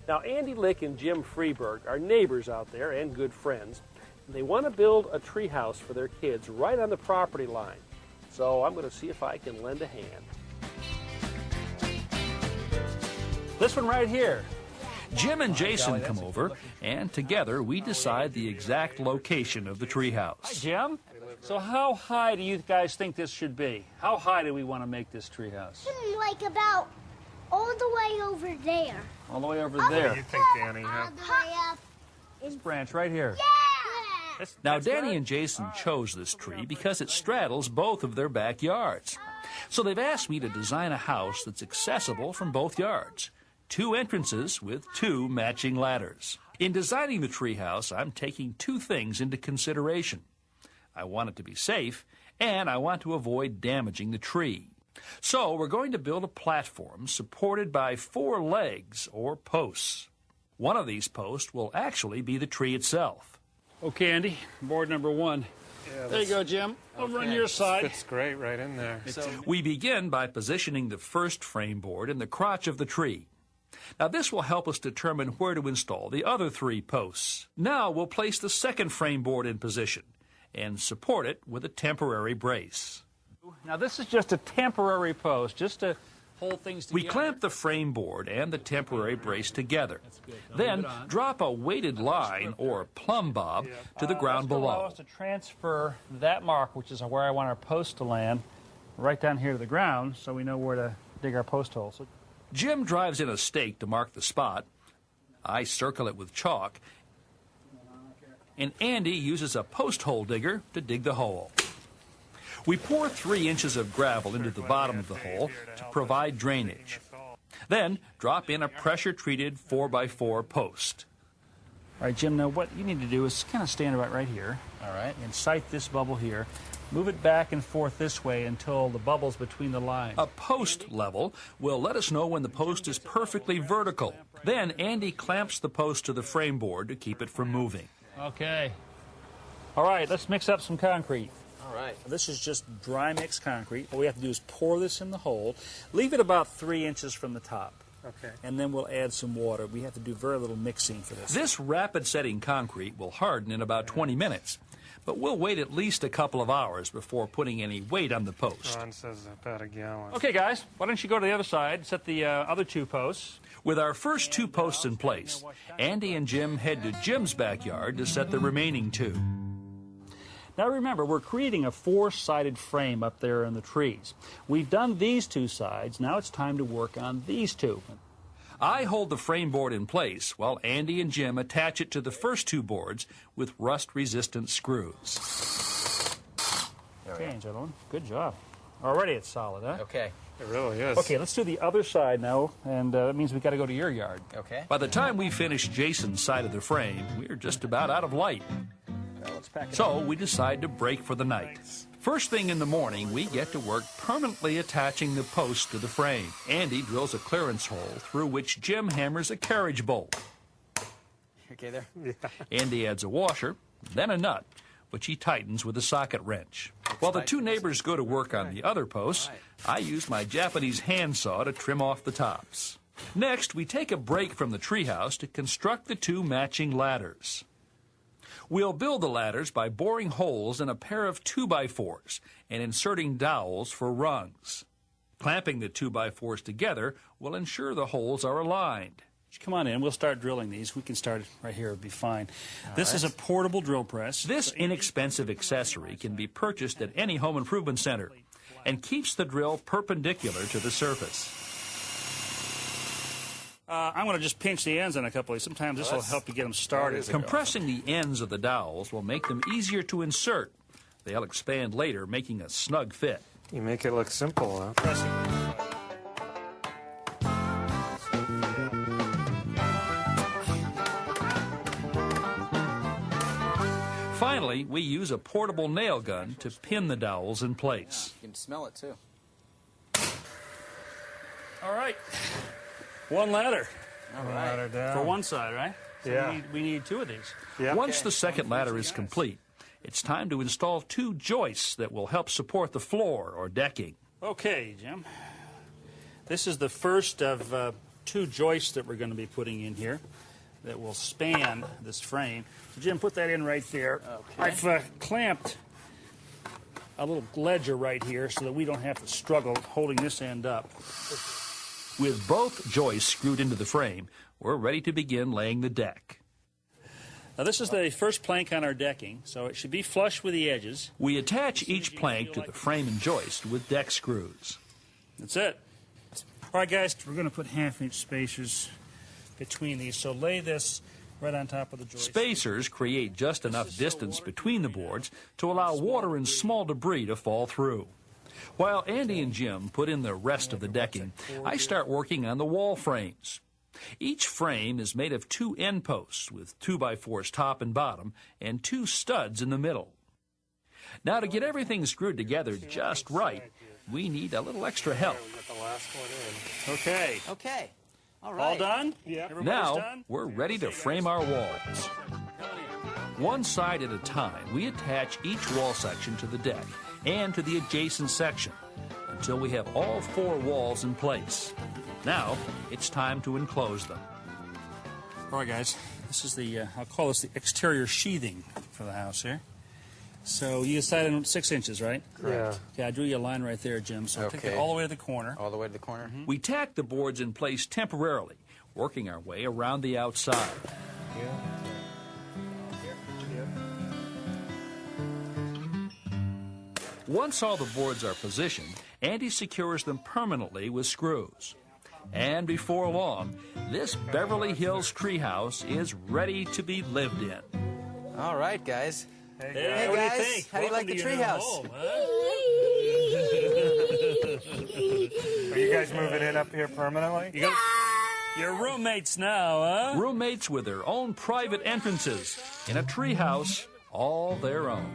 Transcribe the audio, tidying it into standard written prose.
Now, Andy Lick and Jim Freeberg are neighbors out there and good friends. They want to build a treehouse for their kids right on the property line. So I'm going to see if I can lend a hand. This one right here. Jim and Jason come over, and together we decide the exact location of the treehouse. Hi, Jim. So how high do you guys think this should be? How high do we want to make this treehouse? Like about all the way over there. All the way over there. What do you think, Danny? All the way up. This branch right here. Yeah! Now, Danny and Jason chose this tree because it straddles both of their backyards. So they've asked me to design a house that's accessible from both yards. 2 entrances with 2 matching ladders. In designing the treehouse, I'm taking 2 things into consideration. I want it to be safe, and I want to avoid damaging the tree. So we're going to build a platform supported by 4 legs or posts. One of these posts will actually be the tree itself. Okay, Andy, board number 1. Yeah, there you go, Jim. Over on your side. Fits great right in there. We begin by positioning the first frame board in the crotch of the tree. Now, this will help us determine where to install the other 3 posts. Now we'll place the second frame board in position and support it with a temporary brace. Now, this is just a temporary post, just to hold things together. We clamp the frame board and the temporary brace together. Then drop a weighted line or plumb bob to the ground below. Allow us to transfer that mark, which is where I want our post to land, right down here to the ground, so we know where to dig our post hole. So Jim drives in a stake to mark the spot. I circle it with chalk. And Andy uses a post hole digger to dig the hole. We pour 3 inches of gravel into the bottom of the hole to provide drainage. Then drop in a pressure-treated 4x4 post. All right, Jim, now what you need to do is kind of stand right here. All right. And sight this bubble here. Move it back and forth this way until the bubble's between the lines. A post level will let us know when the post is perfectly vertical. Then Andy clamps the post to the frame board to keep it from moving. Okay. All right, let's mix up some concrete. All right. This is just dry mixed concrete. All we have to do is pour this in the hole. Leave it about 3 inches from the top. Okay. And then we'll add some water. We have to do very little mixing for this. This rapid setting concrete will harden in about 20 minutes. But we'll wait at least a couple of hours before putting any weight on the post. Ron says about a gallon. Okay, guys, why don't you go to the other side, set the other 2 posts. With our first 2 posts in place, Andy and Jim head to Jim's backyard to set the remaining 2. Now remember, we're creating a 4-sided frame up there in the trees. We've done these 2 sides. Now it's time to work on these 2. I hold the frame board in place while Andy and Jim attach it to the first 2 boards with rust-resistant screws. Okay, gentlemen, good job. Already it's solid, huh? Okay. It really is. Okay, let's do the other side now, and that means we got to go to your yard. Okay. By the time we finish Jason's side of the frame, we're just about out of light. Well, let's pack it So we decide to break for the night. First thing in the morning, we get to work permanently attaching the post to the frame. Andy drills a clearance hole through which Jim hammers a carriage bolt. Okay there? Yeah. Andy adds a washer, then a nut, which he tightens with a socket wrench. While the 2 neighbors go to work on the other posts, I use my Japanese handsaw to trim off the tops. Next, we take a break from the treehouse to construct the 2 matching ladders. We'll build the ladders by boring holes in a pair of 2x4s and inserting dowels for rungs. Clamping the 2x4s together will ensure the holes are aligned. Come on in. We'll start drilling these. We can start right here. It'll be fine. This is a portable drill press. This inexpensive accessory can be purchased at any home improvement center and keeps the drill perpendicular to the surface. I'm going to just pinch the ends on a couple of these. Sometimes this will help you get them started. Compressing the ends of the dowels will make them easier to insert. They'll expand later, making a snug fit. You make it look simple, huh? Finally, we use a portable nail gun to pin the dowels in place. You can smell it, too. All right. 1 ladder. All right. Ladder down. For one side, right? So Yeah. we need 2 of these. Yeah. Once the second ladder is complete, it's time to install 2 joists that will help support the floor or decking. Okay, Jim. This is the first of 2 joists that we're going to be putting in here that will span this frame. So Jim, put that in right there. Okay. I've clamped a little ledger right here so that we don't have to struggle holding this end up. With both joists screwed into the frame, we're ready to begin laying the deck. Now this is the first plank on our decking, so it should be flush with the edges. We attach each plank to the frame and joist with deck screws. That's it. All right, guys, we're going to put 1/2-inch spacers between these. So lay this right on top of the joist. Spacers create just enough distance between the boards to allow water and small debris to fall through. While Andy and Jim put in the rest of the decking, I start working on the wall frames. Each frame is made of 2 end posts with 2x4s top and bottom and 2 studs in the middle. Now, to get everything screwed together just right, we need a little extra help. We got the last one in. Okay. Okay. All right. All done? Yeah. Everybody's Now, done? we're ready to frame our walls. One side at a time, we attach each wall section to the deck and to the adjacent section until we have all 4 walls in place. Now, it's time to enclose them. All right, guys. This is the, I'll call this the exterior sheathing for the house here. So you decided on 6 inches, right? Yeah. Okay, I drew you a line right there, Jim. So take it Okay. all the way to the corner. All the way to the corner. We tack the boards in place temporarily, working our way around the outside. Once all the boards are positioned, Andy secures them permanently with screws. And before long, this Beverly Hills treehouse is ready to be lived in. All right, guys. Hey, Hey, what guys. do you think? How do you like Welcome the to your new treehouse? home, huh? Are you guys moving in up here permanently? You're roommates now, huh? Roommates with their own private entrances in a treehouse all their own.